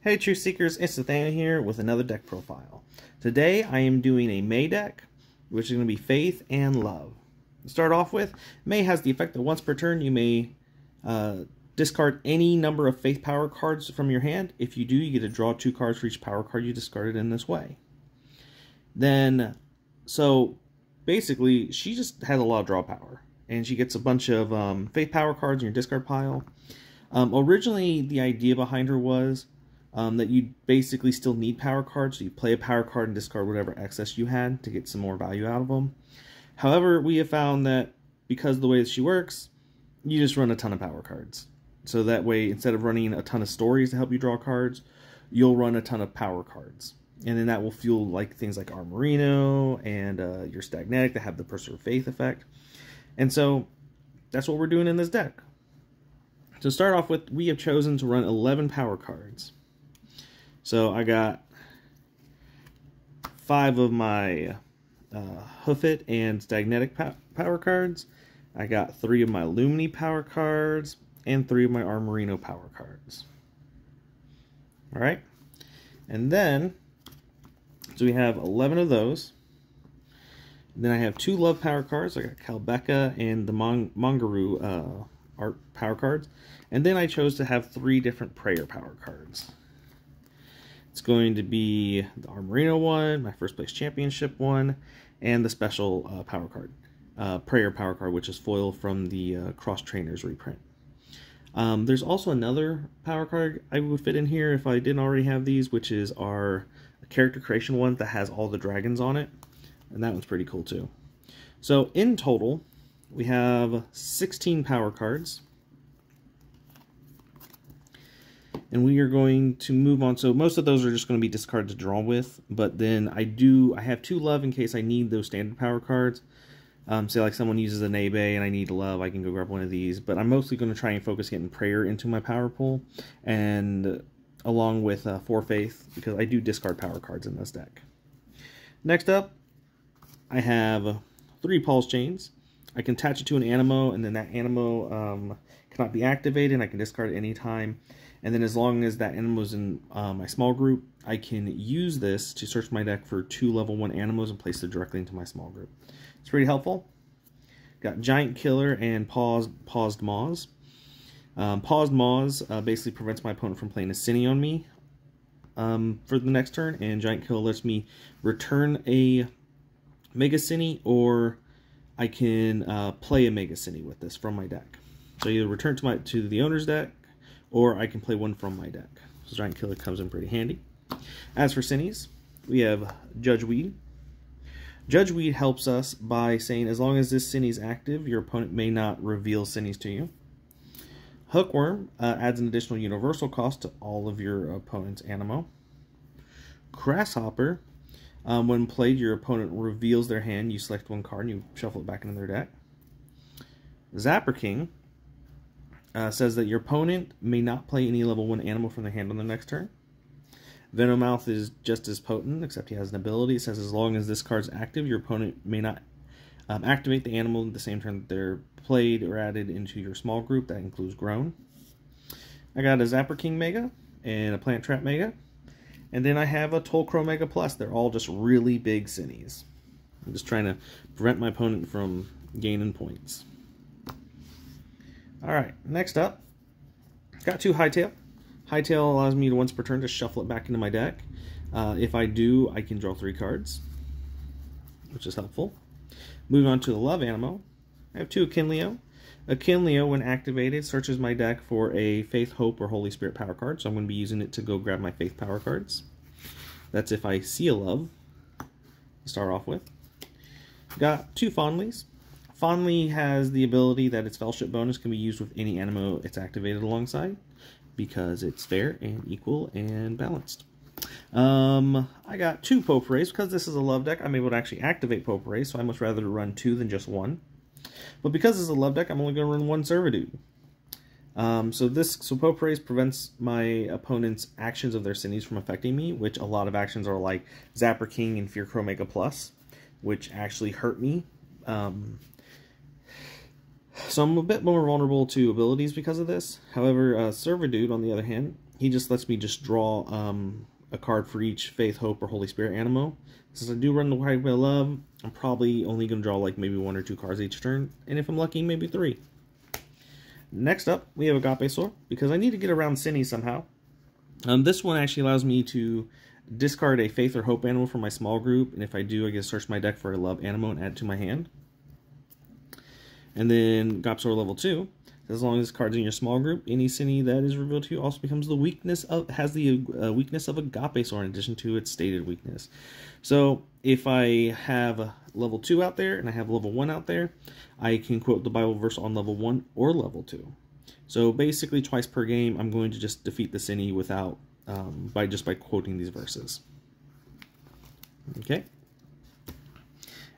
Hey Truth Seekers, it's Nathaniel here with another deck profile. Today I am doing a May deck, which is going to be Faith and Love. To start off with, May has the effect that once per turn you may discard any number of Faith power cards from your hand. If you do, you get to draw 2 cards for each power card you discarded in this way. Then, so basically, she just has a lot of draw power, and she gets a bunch of Faith power cards in your discard pile. Originally, the idea behind her was that you basically still need power cards, so you play a power card and discard whatever excess you had to get some more value out of them. However, we have found that because of the way that she works, you just run a ton of power cards. So that way, instead of running a ton of stories to help you draw cards, you'll run a ton of power cards. And then that will fuel like things like Armorino and your Stagnatic that have the Preserve Faith effect. And so that's what we're doing in this deck. To start off with, we have chosen to run 11 power cards. So I got 5 of my Hoofit and Stagnatic power cards. I got 3 of my Lumini power cards and 3 of my Armorino power cards. Alright. And then, so we have 11 of those. Then I have 2 Love power cards. I got Calbeca and the Mongaroo art power cards. And then I chose to have 3 different Prayer power cards. It's going to be the Armorino one, my first place championship one, and the special power card, Prayer power card, which is foil from the Cross Trainers reprint. There's also another power card I would fit in here if I didn't already have these, which is our character creation one that has all the dragons on it. And that one's pretty cool too. So in total, we have 16 power cards. And we are going to move on. So most of those are just going to be discarded to draw with. But then I have 2 Love in case I need those standard power cards. Say like someone uses an Abe and I need Love, I can go grab one of these. But I'm mostly going to try and focus getting Prayer into my power pool. And along with 4 Faith, because I do discard power cards in this deck. Next up, I have 3 Pulse Chains. I can attach it to an Animo, and then that Animo cannot be activated, and I can discard it anytime. And then as long as that Animo is in my small group, I can use this to search my deck for 2 level 1 Animos and place them directly into my small group. It's pretty helpful. Got Giant Killer and Paused Maws. Paused Maws basically prevents my opponent from playing a Cine on me for the next turn, and Giant Killer lets me return a Mega Cine, or I can play a Mega Cine with this from my deck. So either return to the owner's deck, or I can play one from my deck. So Giant Killer comes in pretty handy. As for Cines, we have Judge Weed. Judge Weed helps us by saying as long as this Cine is active, your opponent may not reveal Cines to you. Hookworm adds an additional universal cost to all of your opponent's Animo. Grasshopper, when played, your opponent reveals their hand. You select 1 card and you shuffle it back into their deck. Zapper King says that your opponent may not play any level 1 Animo from their hand on the next turn. Venomoth is just as potent, except he has an ability. It says as long as this card's active, your opponent may not activate the Animo at the same turn that they're played or added into your small group. That includes Groan. I got a Zapper King Mega and a Plant Trap Mega. And then I have a Tolcro Mega Plus. They're all just really big Cines. I'm just trying to prevent my opponent from gaining points. Alright, next up, got 2 Hightail. Hightail allows me to once per turn to shuffle it back into my deck. If I do, I can draw 3 cards, which is helpful. Moving on to the Love Animo, I have 2 Akinleo. Akinleo, when activated, searches my deck for a Faith, Hope, or Holy Spirit power card, so I'm going to be using it to go grab my Faith power cards. That's if I see a Love to start off with. Got 2 Fondlies. Fondly has the ability that its Fellowship bonus can be used with any Animo it's activated alongside, because it's fair and equal and balanced. I got 2 Potpourris. Because this is a Love deck, I'm able to actually activate Potpourri, so I much rather run 2 than just 1. But because this is a Love deck, I'm only going to run 1 Servitude. So Potpourri prevents my opponent's actions of their Cines from affecting me, which a lot of actions are like Zapper King and Fearcrow Mega Plus, which actually hurt me. So I'm a bit more vulnerable to abilities because of this. However, Servitude, on the other hand, he just lets me just draw a card for each Faith, Hope, or Holy Spirit Animo. Since I do run the White Whale Love, I'm probably only going to draw like maybe 1 or 2 cards each turn, and if I'm lucky, maybe 3. Next up, we have Agapesaur, because I need to get around Cine somehow. This one actually allows me to discard a Faith or Hope Animo from my small group, and if I do, I get to search my deck for a Love Animo and add it to my hand. And then Agapesaur level 2, as long as this card's in your small group, any Cine that is revealed to you also becomes the weakness of weakness of Agapesaur in addition to its stated weakness. So if I have level 2 out there and I have level 1 out there, I can quote the Bible verse on level 1 or level 2. So basically twice per game, I'm going to just defeat the Cine without by quoting these verses. Okay.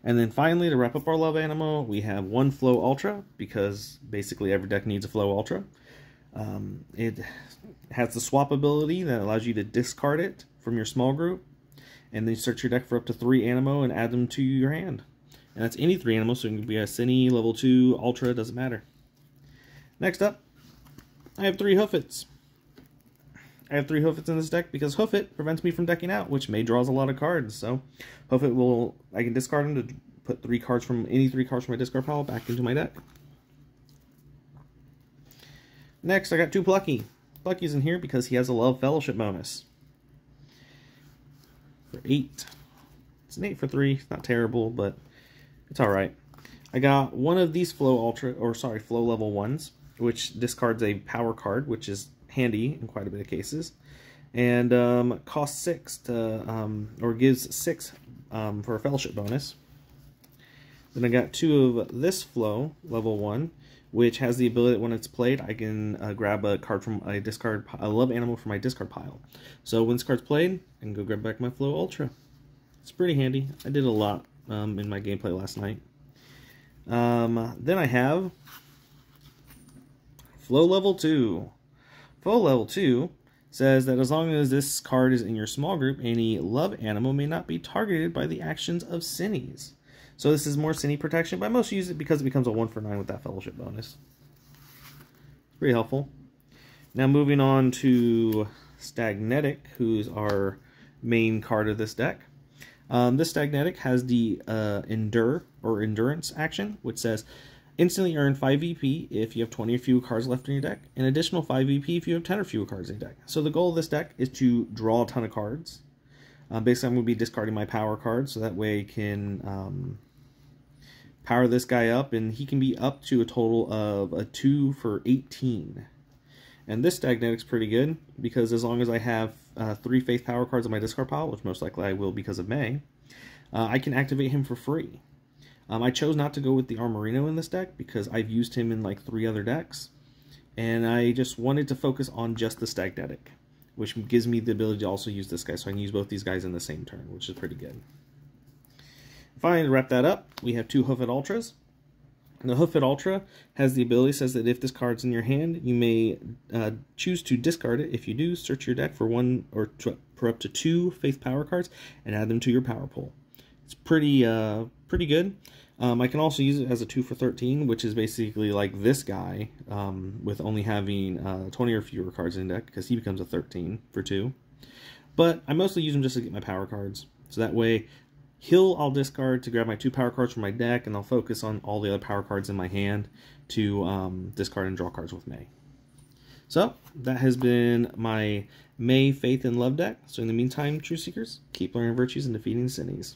And then finally, to wrap up our Love Animo, we have 1 Flow Ultra, because basically every deck needs a Flow Ultra. It has the swap ability that allows you to discard it from your small group, and then search your deck for up to 3 Animo and add them to your hand. And that's any 3 Animo, so it can be a Cine, level 2, Ultra, doesn't matter. Next up, I have 3 Hoofits. I have 3 Hoofits in this deck because Hoofit prevents me from decking out, which may draws a lot of cards. So Hoofit I can discard him to put any 3 cards from my discard pile back into my deck. Next, I got 2 Plucky. Plucky's in here because he has a Love Fellowship bonus. For 8. It's an 8 for 3. It's not terrible, but it's alright. I got one of these Flow level 1s, which discards a power card, which is handy in quite a bit of cases, and costs 6 to or gives 6 for a fellowship bonus. Then I got 2 of this Flow level 1, which has the ability that when it's played, I can grab a card from a Love Animo from my discard pile. So when this card's played, I can go grab back my Flow Ultra. It's pretty handy. I did a lot in my gameplay last night. Then I have Flow level 2. Flow level 2 says that as long as this card is in your small group, any Love Animo may not be targeted by the actions of Cines. So this is more Cine protection, but I most use it because it becomes a 1 for 9 with that fellowship bonus. It's pretty helpful. Now moving on to Stagnetic, who's our main card of this deck. This Stagnetic has the Endure or Endurance action, which says instantly earn 5 VP if you have 20 or fewer cards left in your deck, and additional 5 VP if you have 10 or fewer cards in your deck. So the goal of this deck is to draw a ton of cards. Basically, I'm going to be discarding my power cards, so that way I can power this guy up, and he can be up to a total of a 2 for 18. And this Stagnetic's pretty good, because as long as I have 3 Faith power cards on my discard pile, which most likely I will because of May, I can activate him for free. I chose not to go with the Armorino in this deck because I've used him in like 3 other decks, and I just wanted to focus on just the Stagnetic, which gives me the ability to also use this guy, so I can use both these guys in the same turn, which is pretty good. Finally, to wrap that up, we have 2 Hoofit Ultras. And the Hoofit Ultra has the ability, says that if this card's in your hand, you may choose to discard it. If you do, search your deck for 1 or for up to 2 Faith power cards and add them to your power pool. It's pretty good. I can also use it as a 2 for 13, which is basically like this guy, with only having 20 or fewer cards in deck, because he becomes a 13 for 2. But I mostly use him just to get my power cards, so that way I'll discard to grab my 2 power cards from my deck, and I'll focus on all the other power cards in my hand to discard and draw cards with May. So, that has been my May, Faith, and Love deck. So in the meantime, True Seekers, keep learning virtues and defeating Cines.